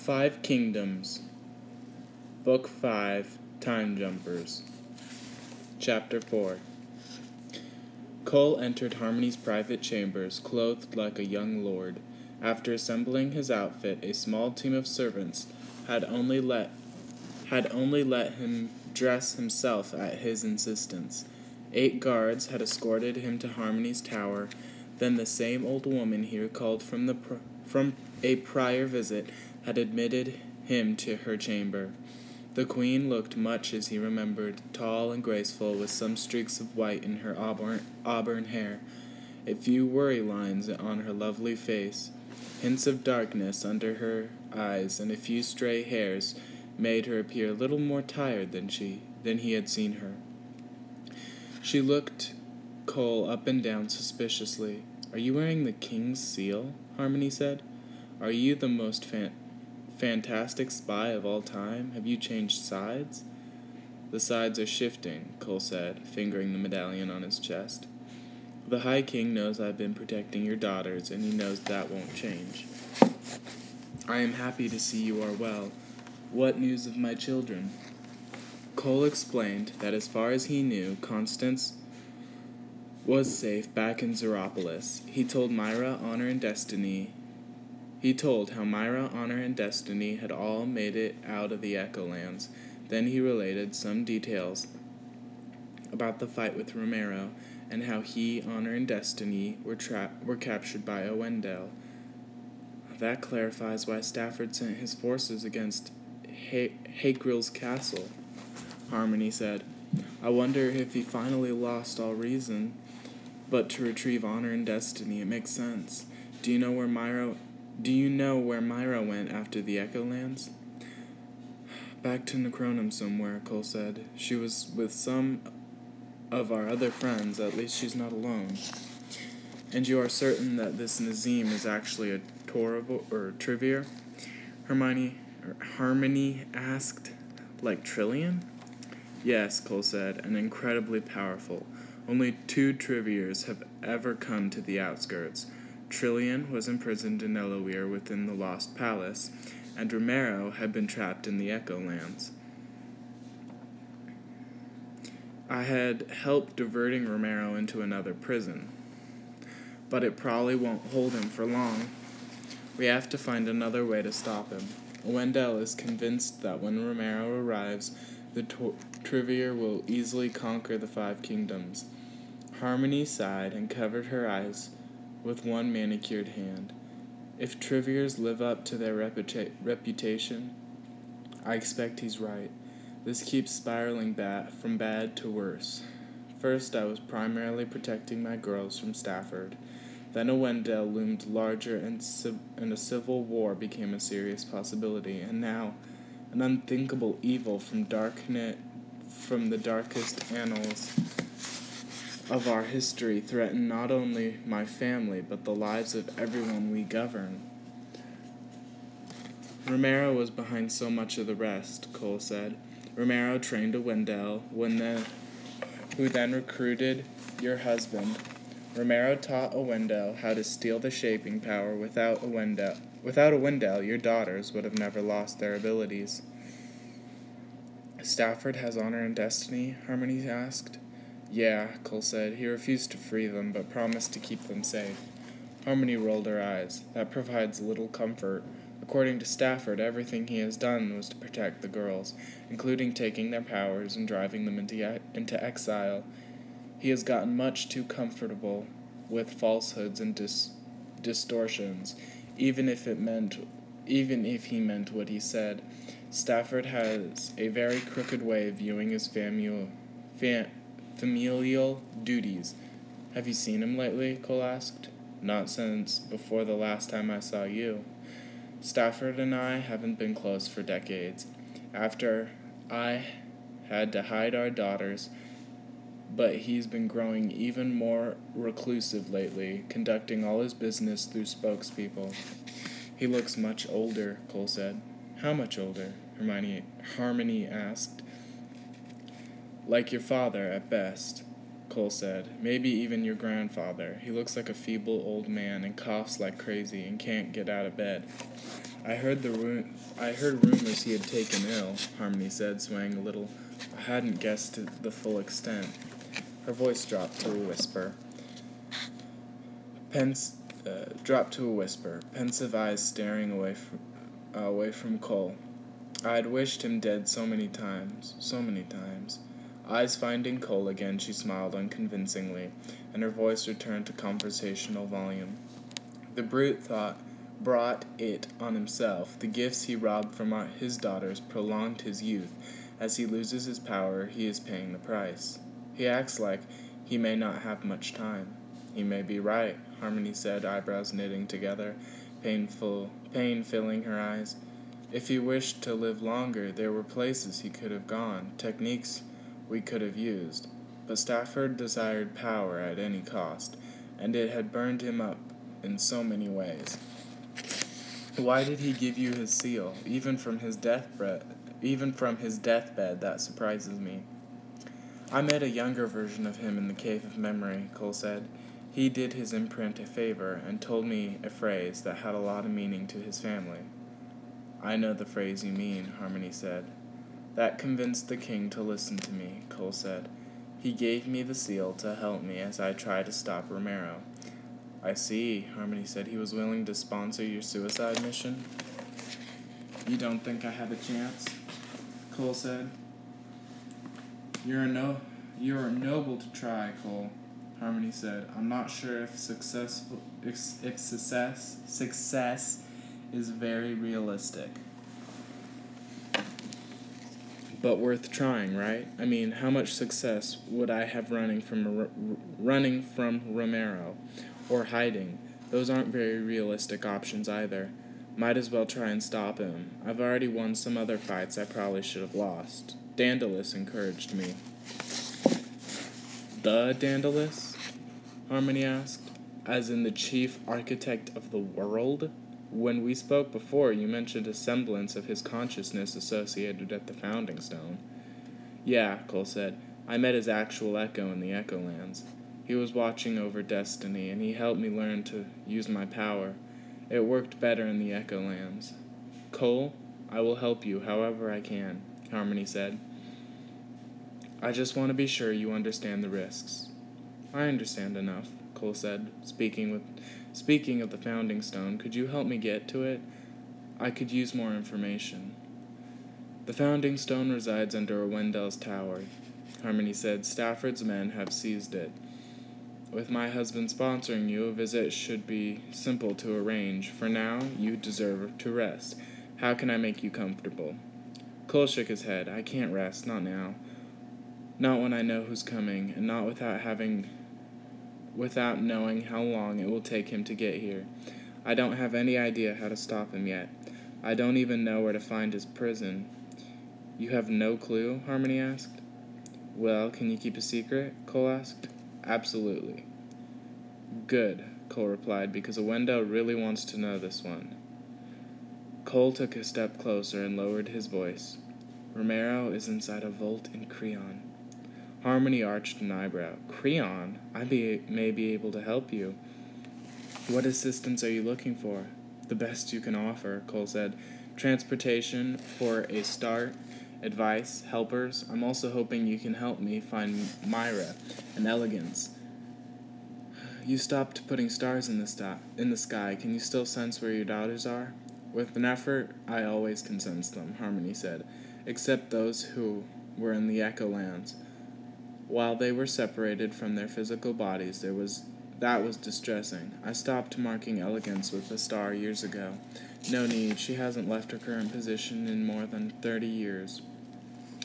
Five Kingdoms, Book 5, Time Jumpers. Chapter 4. Cole entered Harmony's private chambers, clothed like a young lord. After assembling his outfit, a small team of servants had only let him dress himself at his insistence. 8 guards had escorted him to Harmony's tower. Then the same old woman he recalled from a prior visit had admitted him to her chamber. The queen looked much as he remembered, tall and graceful, with some streaks of white in her auburn hair, a few worry lines on her lovely face, hints of darkness under her eyes, and a few stray hairs made her appear a little more tired than he had seen her. She looked Cole up and down suspiciously. "Are you wearing the king's seal?" Harmony said. "Are you the most fantastic spy of all time? Have you changed sides?" "The sides are shifting," Cole said, fingering the medallion on his chest. "The High King knows I've been protecting your daughters, and he knows that won't change. I am happy to see you are well. What news of my children?" Cole explained that as far as he knew, Constance was safe back in Zeropolis. He told how Myra, Honor, and Destiny had all made it out of the Echolands. Then he related some details about the fight with Romero, and how he, Honor, and Destiny were captured by Owendel. "That clarifies why Stafford sent his forces against Hagrill's castle," Harmony said. "I wonder if he finally lost all reason but to retrieve Honor and Destiny. It makes sense. Do you know where Myra went after the Echolands?" "Back to Necronum somewhere," Cole said. "She was with some of our other friends. At least she's not alone." "And you are certain that this Nazim is actually a Trivier?" Harmony asked. "Like Trillian?" "Yes," Cole said, "and incredibly powerful. Only 2 Triviers have ever come to the outskirts. Trillian was imprisoned in Eloir within the Lost Palace, and Romero had been trapped in the Echolands. I had helped diverting Romero into another prison, but it probably won't hold him for long. We have to find another way to stop him. Owendel is convinced that when Romero arrives, the Trivier will easily conquer the 5 kingdoms." Harmony sighed and covered her eyes with one manicured hand. "If Triviers live up to their reputation, I expect he's right. This keeps spiraling from bad to worse. First, I was primarily protecting my girls from Stafford. Then Owendel loomed larger, and a civil war became a serious possibility. And now, an unthinkable evil from the darkest annals of our history threaten not only my family, but the lives of everyone we govern." "Romero was behind so much of the rest," Cole said. "Romero trained Owendel, who then recruited your husband. Romero taught Owendel how to steal the shaping power. Without Owendel, your daughters would have never lost their abilities." "Stafford has Honor and Destiny?" Harmony asked. "Yeah," Cole said. "He refused to free them, but promised to keep them safe." Harmony rolled her eyes. "That provides little comfort. According to Stafford, everything he has done was to protect the girls, including taking their powers and driving them into exile. He has gotten much too comfortable with falsehoods and distortions, even if he meant what he said. Stafford has a very crooked way of viewing his familial duties." "Have you seen him lately?" Cole asked. "Not since before the last time I saw you. Stafford and I haven't been close for decades. After I had to hide our daughters, but he's been growing even more reclusive lately, conducting all his business through spokespeople." "He looks much older," Cole said. "How much older?" Harmony asked. "Like your father, at best," Cole said. "Maybe even your grandfather. He looks like a feeble old man and coughs like crazy and can't get out of bed." I heard rumors he had taken ill, Harmony said, swaying a little. I hadn't guessed to the full extent. Her voice dropped to a whisper. Pensive eyes staring away from Cole. I had wished him dead so many times. Eyes finding Cole again, she smiled unconvincingly, and her voice returned to conversational volume. The brute brought it on himself. The gifts he robbed from his daughters prolonged his youth. As he loses his power, he is paying the price. He acts like he may not have much time. He may be right, Harmony said, eyebrows knitting together, pain filling her eyes. If he wished to live longer, there were places he could have gone, techniques we could have used. But Stafford desired power at any cost, and it had burned him up in so many ways. Why did he give you his seal, even from his deathbed? That surprises me. I met a younger version of him in the Cave of Memory, Cole said. He did his imprint a favor and told me a phrase that had a lot of meaning to his family. I know the phrase you mean, Harmony said. That convinced the king to listen to me, Cole said. He gave me the seal to help me as I tried to stop Romero. I see, Harmony said. He was willing to sponsor your suicide mission? You don't think I have a chance? Cole said. You're noble to try, Cole, Harmony said. I'm not sure if success is very realistic. But worth trying, right? I mean, how much success would I have running from Romero? Or hiding? Those aren't very realistic options either. Might as well try and stop him. I've already won some other fights I probably should have lost. Dandalus encouraged me. The Dandalus? Harmony asked. As in the chief architect of the world? When we spoke before, you mentioned a semblance of his consciousness associated at the Founding Stone. Yeah, Cole said. I met his actual echo in the Echolands. He was watching over Destiny, and he helped me learn to use my power. It worked better in the Echolands. Cole, I will help you however I can, Harmony said. I just want to be sure you understand the risks. I understand enough, Cole said. Speaking of the Founding Stone, could you help me get to it? I could use more information. The Founding Stone resides under Wendell's tower, Harmony said. Stafford's men have seized it. With my husband sponsoring you, a visit should be simple to arrange. For now, you deserve to rest. How can I make you comfortable? Cole shook his head. I can't rest, not now. Not when I know who's coming, and not without knowing how long it will take him to get here. I don't have any idea how to stop him yet. I don't even know where to find his prison. You have no clue? Harmony asked. Well, can you keep a secret? Cole asked. Absolutely. Good, Cole replied, because Wendell really wants to know this one. Cole took a step closer and lowered his voice. Romero is inside a vault in Creon. Harmony arched an eyebrow. Creon? I may be able to help you. What assistance are you looking for? The best you can offer, Cole said. Transportation for a start, advice, helpers. I'm also hoping you can help me find Myra and Elegance. You stopped putting stars in the sky. Can you still sense where your daughters are? With an effort, I always can sense them, Harmony said, except those who were in the Echolands. While they were separated from their physical bodies, that was distressing. I stopped marking Elegance with a star years ago. No need, she hasn't left her current position in more than 30 years.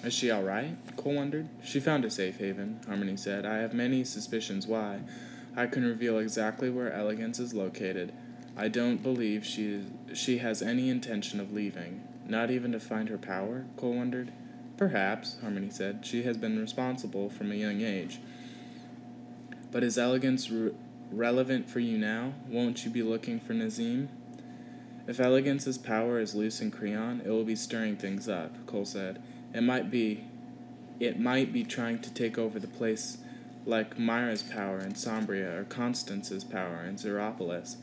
Is she all right? Cole wondered. She found a safe haven, Harmony said. I have many suspicions why. I can reveal exactly where Elegance is located. I don't believe she has any intention of leaving. Not even to find her power? Cole wondered. Perhaps, Harmony said. She has been responsible from a young age. But is Elegance relevant for you now? Won't you be looking for Nazim? If Elegance's power is loose in Creon, it will be stirring things up, Cole said. It might be trying to take over the place like Myra's power in Sombria or Constance's power in Zeropolis.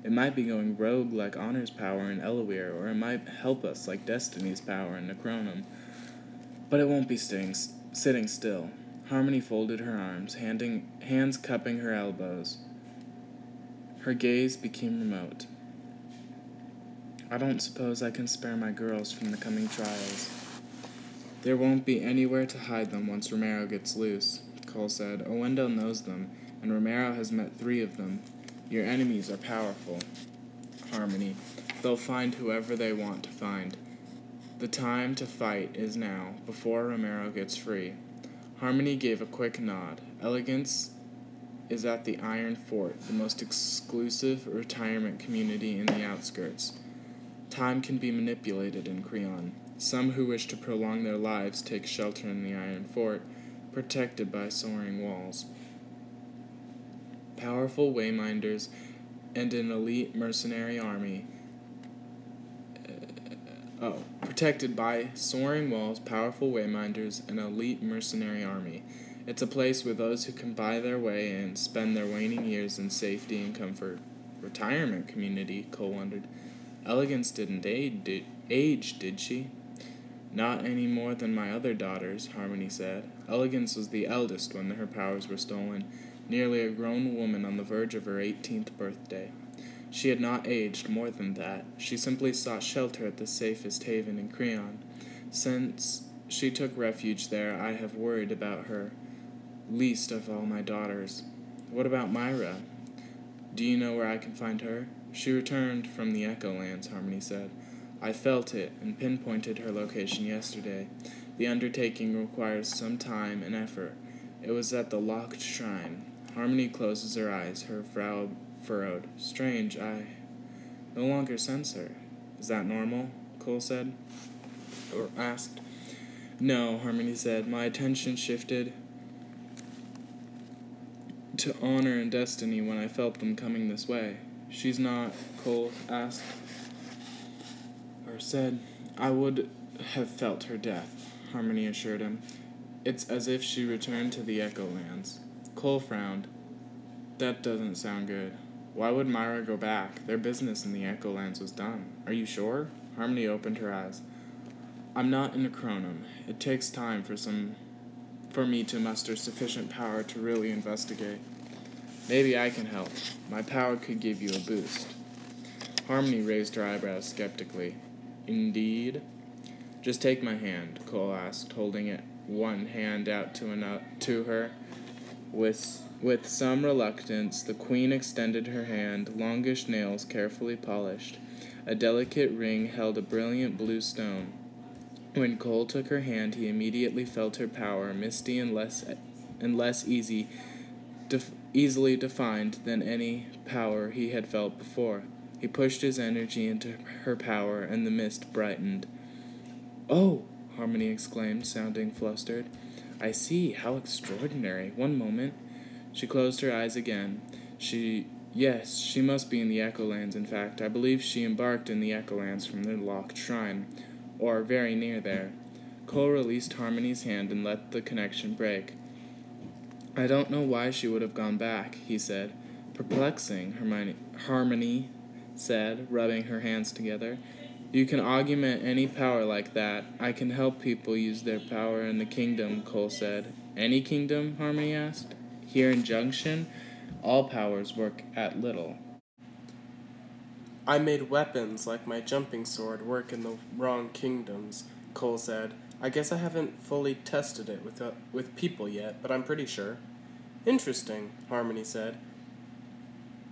It might be going rogue like Honor's power in Elawir, or it might help us like Destiny's power in Necronum. But it won't be sitting still. Harmony folded her arms, hands cupping her elbows. Her gaze became remote. I don't suppose I can spare my girls from the coming trials. There won't be anywhere to hide them once Romero gets loose, Cole said. Owendel knows them, and Romero has met 3 of them. Your enemies are powerful, Harmony. They'll find whoever they want to find. The time to fight is now, before Romero gets free. Harmony gave a quick nod. Elegance is at the Iron Fort, the most exclusive retirement community in the outskirts. Time can be manipulated in Creon. Some who wish to prolong their lives take shelter in the Iron Fort, protected by soaring walls. Powerful wayminders and an elite mercenary army. Protected by soaring walls, powerful wayminders, and an elite mercenary army. It's a place where those who can buy their way in spend their waning years in safety and comfort. Retirement community, Cole wondered. Elegance didn't age, did she? Not any more than my other daughters, Harmony said. Elegance was the eldest when her powers were stolen, nearly a grown woman on the verge of her 18th birthday. She had not aged more than that. She simply sought shelter at the safest haven in Creon. Since she took refuge there, I have worried about her, least of all my daughters. What about Myra? Do you know where I can find her? She returned from the Echolands, Harmony said. I felt it and pinpointed her location yesterday. The undertaking requires some time and effort. It was at the Locked Shrine. Harmony closes her eyes, her brow furrowed. Strange, I no longer sense her. Is that normal? Cole said. Or asked. No, Harmony said. My attention shifted to honor and destiny when I felt them coming this way. She's not, Cole asked. Or said. I would have felt her death, Harmony assured him. It's as if she returned to the Echolands. Cole frowned. That doesn't sound good. Why would Myra go back? Their business in the Echolands was done. Are you sure? Harmony opened her eyes. I'm not in Necronum. It takes time for me to muster sufficient power to really investigate. Maybe I can help. My power could give you a boost. Harmony raised her eyebrows skeptically. Indeed? Just take my hand, Cole asked, holding it one hand out to her. With some reluctance, the queen extended her hand, longish nails carefully polished. A delicate ring held a brilliant blue stone. When Cole took her hand, he immediately felt her power, misty and less easily defined than any power he had felt before. He pushed his energy into her power, and the mist brightened. Oh! Harmony exclaimed, sounding flustered. I see. How extraordinary. One moment. She closed her eyes again. Yes, she must be in the Echolands, in fact. I believe she embarked in the Echolands from the Locked Shrine, or very near there. Cole released Harmony's hand and let the connection break. I don't know why she would have gone back, he said. Perplexing, Harmony said, rubbing her hands together. You can augment any power like that. I can help people use their power in the kingdom, Cole said. Any kingdom? Harmony asked. Here in Junction, all powers work at little. I made weapons like my jumping sword work in the wrong kingdoms, Cole said. I guess I haven't fully tested it with people yet, but I'm pretty sure. Interesting, Harmony said.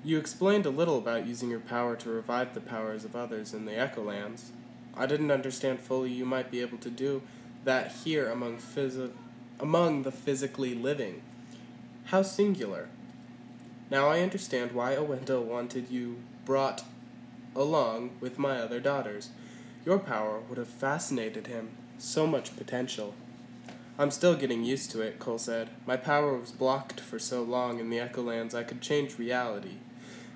You explained a little about using your power to revive the powers of others in the Echolands. I didn't understand fully you might be able to do that here among the physically living. How singular. Now I understand why Owendel wanted you brought along with my other daughters. Your power would have fascinated him. So much potential. I'm still getting used to it, Cole said. My power was blocked for so long in the Echolands I could change reality.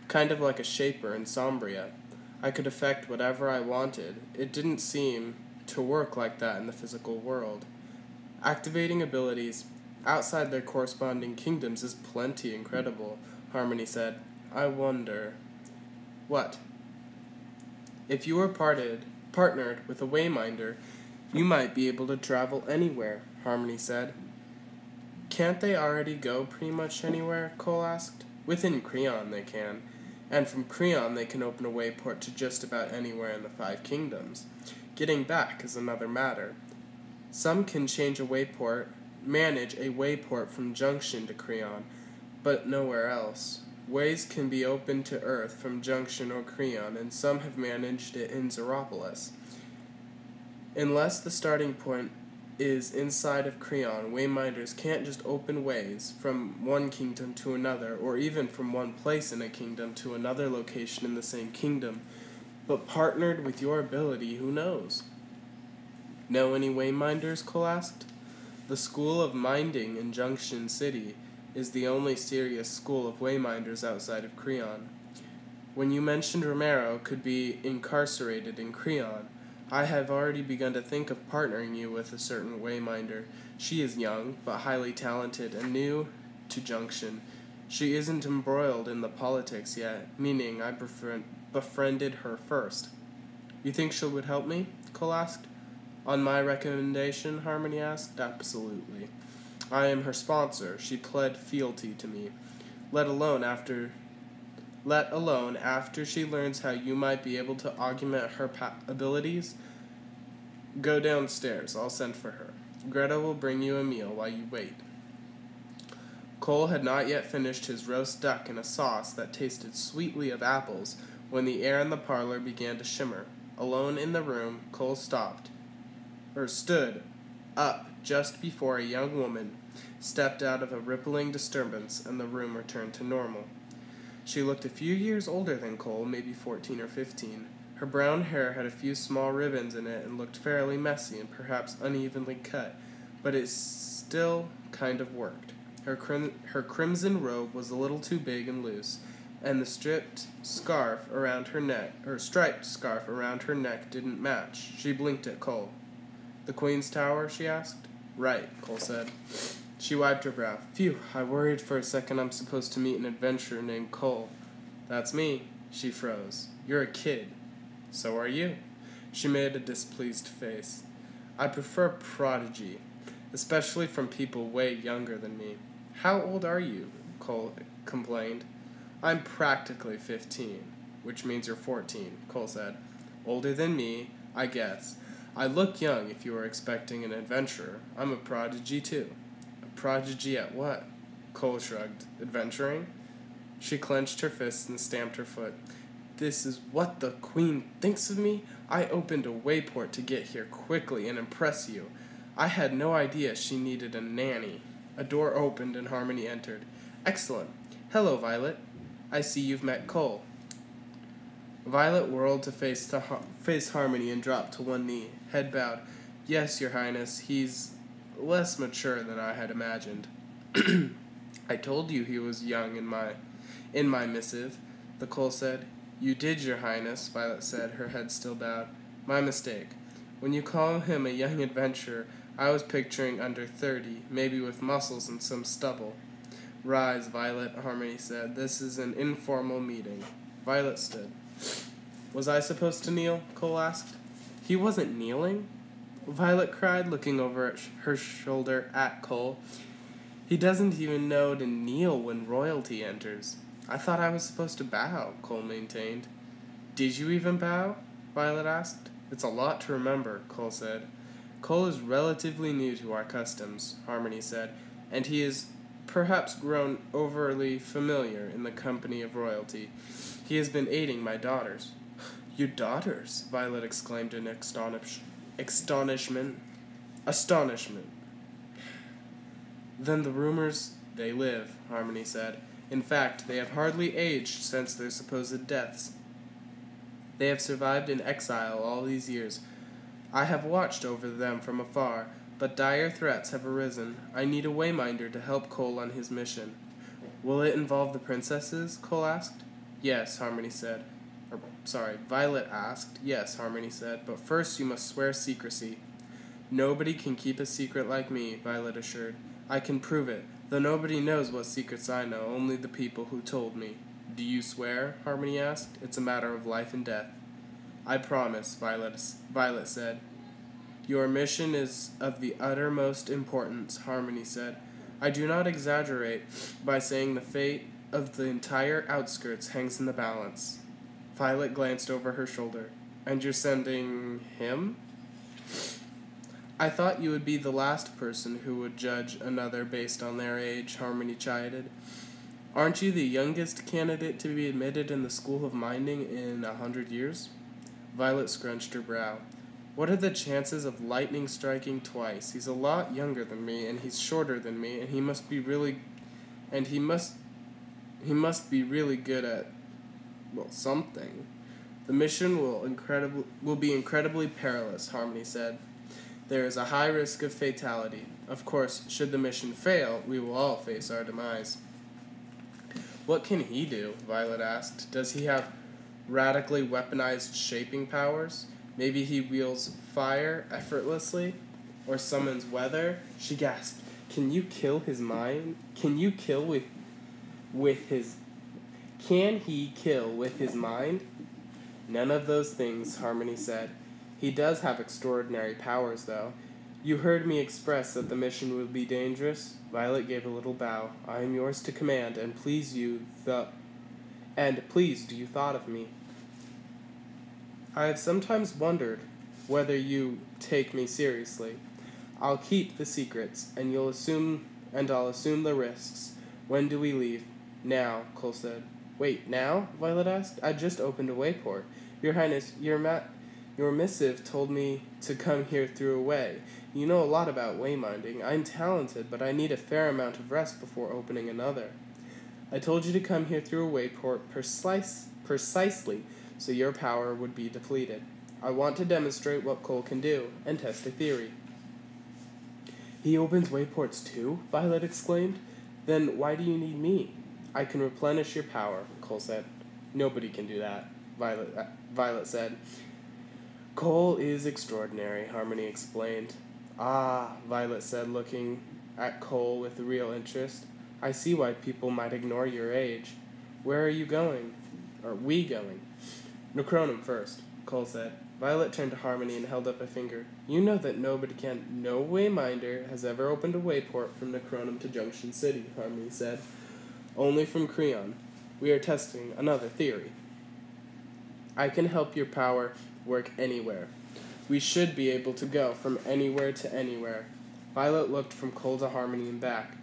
Kind of like a shaper in Sombria. I could affect whatever I wanted. It didn't seem to work like that in the physical world. Activating abilities outside their corresponding kingdoms is plenty incredible, Harmony said. I wonder. What? If you were partnered with a Wayminder, you might be able to travel anywhere, Harmony said. Can't they already go pretty much anywhere? Cole asked. Within Creon they can, and from Creon they can open a wayport to just about anywhere in the Five Kingdoms. Getting back is another matter. Some can manage a wayport from Junction to Creon, but nowhere else. Ways can be opened to Earth from Junction or Creon, and some have managed it in Zeropolis. Unless the starting point is inside of Creon, Wayminders can't just open ways from one kingdom to another, or even from one place in a kingdom to another location in the same kingdom. But partnered with your ability, who knows? Know any Wayminders? Cole asked. The School of Minding in Junction City is the only serious school of Wayminders outside of Creon. When you mentioned Romero could be incarcerated in Creon, I have already begun to think of partnering you with a certain Wayminder. She is young, but highly talented and new to Junction. She isn't embroiled in the politics yet, meaning I befriended her first. You think she would help me? Cole asked. On my recommendation, Harmony asked. Absolutely. I am her sponsor. She pled fealty to me. Let alone after she learns how you might be able to augment her abilities. Go downstairs. I'll send for her. Greta will bring you a meal while you wait. Cole had not yet finished his roast duck in a sauce that tasted sweetly of apples when the air in the parlor began to shimmer. Alone in the room, Cole stood up just before a young woman stepped out of a rippling disturbance and the room returned to normal. She looked a few years older than Cole, maybe 14 or 15. Her brown hair had a few small ribbons in it and looked fairly messy and perhaps unevenly cut, but it still kind of worked. Her crimson robe was a little too big and loose, and the striped scarf around her neck didn't match. She blinked at Cole. The Queen's Tower? She asked. Right, Cole said. She wiped her brow. Phew, I worried for a second I'm supposed to meet an adventurer named Cole. That's me. She froze. You're a kid. So are you. She made a displeased face. I prefer prodigy, especially from people way younger than me. How old are you? Cole complained. I'm practically 15, which means you're 14, Cole said. Older than me, I guess. I look young if you were expecting an adventurer. I'm a prodigy, too. A prodigy at what? Cole shrugged. Adventuring? She clenched her fists and stamped her foot. This is what the Queen thinks of me? I opened a wayport to get here quickly and impress you. I had no idea she needed a nanny. A door opened and Harmony entered. Excellent. Hello, Violet. I see you've met Cole. Violet whirled to face Harmony and dropped to one knee, head bowed. Yes, Your Highness, he's less mature than I had imagined. I told you he was young in my missive, the Cole said. You did, Your Highness, Violet said, her head still bowed. My mistake. When you call him a young adventurer, I was picturing under 30, maybe with muscles and some stubble. Rise, Violet, Harmony said. This is an informal meeting. Violet stood. Was I supposed to kneel? Cole asked. He wasn't kneeling? Violet cried, looking over her shoulder at Cole. He doesn't even know to kneel when royalty enters. I thought I was supposed to bow, Cole maintained. Did you even bow? Violet asked. It's a lot to remember, Cole said. Cole is relatively new to our customs, Harmony said, and he is perhaps grown overly familiar in the company of royalty. He has been aiding my daughters. Your daughters? Violet exclaimed in astonishment. Then the rumors, they live, Harmony said. In fact, they have hardly aged since their supposed deaths. They have survived in exile all these years. I have watched over them from afar, but dire threats have arisen. I need a Wayminder to help Cole on his mission. Will it involve the princesses? Cole asked. Yes, Harmony said. Violet asked. Yes, Harmony said, but first you must swear secrecy. Nobody can keep a secret like me, Violet assured. I can prove it, though nobody knows what secrets I know, only the people who told me. Do you swear? Harmony asked. It's a matter of life and death. I promise, Violet said. Your mission is of the uttermost importance, Harmony said. I do not exaggerate by saying the fate of the entire outskirts hangs in the balance. Violet glanced over her shoulder. And you're sending him? I thought you would be the last person who would judge another based on their age, Harmony chided. Aren't you the youngest candidate to be admitted in the School of Minding in 100 years? Violet scrunched her brow. What are the chances of lightning striking twice? He's a lot younger than me, and he's shorter than me, and he must be really good at, well, something. The mission will be incredibly perilous, Harmony said. There is a high risk of fatality. Of course, should the mission fail, we will all face our demise. What can he do? Violet asked. Does he have radically weaponized shaping powers? Maybe he wields fire effortlessly? Or summons weather? She gasped. Can you kill his mind? Can he kill with his mind? None of those things, Harmony said. He does have extraordinary powers, though. You heard me express that the mission would be dangerous? Violet gave a little bow. I am yours to command, and please do you thought of me. I have sometimes wondered whether you take me seriously. I'll keep the secrets, and I'll assume the risks. When do we leave? Now, Cole said. Wait, now? Violet asked. I just opened a wayport. Your Highness, your missive told me to come here through a way. You know a lot about wayminding. I'm talented, but I need a fair amount of rest before opening another. I told you to come here through a wayport precisely so your power would be depleted. I want to demonstrate what Cole can do, and test a theory. He opens wayports too? Violet exclaimed. Then why do you need me? I can replenish your power, Cole said. Nobody can do that, Violet said. Cole is extraordinary, Harmony explained. Ah, Violet said, looking at Cole with real interest. I see why people might ignore your age. Where are you going? Are we going? Necronum first, Cole said. Violet turned to Harmony and held up a finger. You know that no Wayminder has ever opened a wayport from Necronum to Junction City, Harmony said. Only from Creon. We are testing another theory. I can help your power work anywhere. We should be able to go from anywhere to anywhere. Violet looked from Cole to Harmony and back.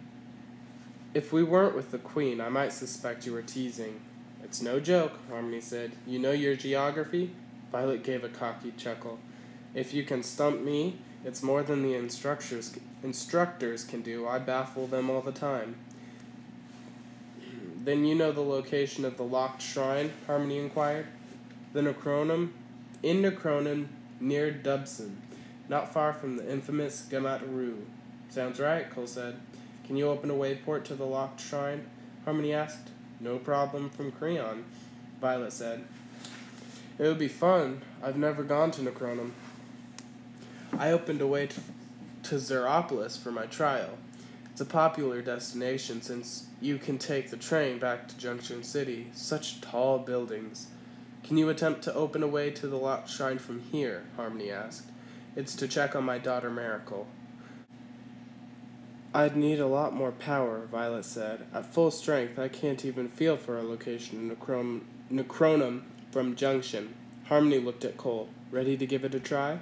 If we weren't with the Queen, I might suspect you were teasing. It's no joke, Harmony said. You know your geography? Violet gave a cocky chuckle. If you can stump me, it's more than the instructors can do. I baffle them all the time. Then you know the location of the locked shrine? Harmony inquired. In Necronum, near Dubson, not far from the infamous Gamat-Ru. Sounds right, Cole said. Can you open a wayport to the locked shrine? Harmony asked. No problem from Creon, Violet said. It would be fun. I've never gone to Necronum. I opened a way to Zeropolis for my trial. It's a popular destination since you can take the train back to Junction City. Such tall buildings. Can you attempt to open a way to the locked shrine from here? Harmony asked. It's to check on my daughter Miracle. I'd need a lot more power, Violet said. At full strength, I can't even feel for a location in Necronum from Junction. Harmony looked at Cole. Ready to give it a try?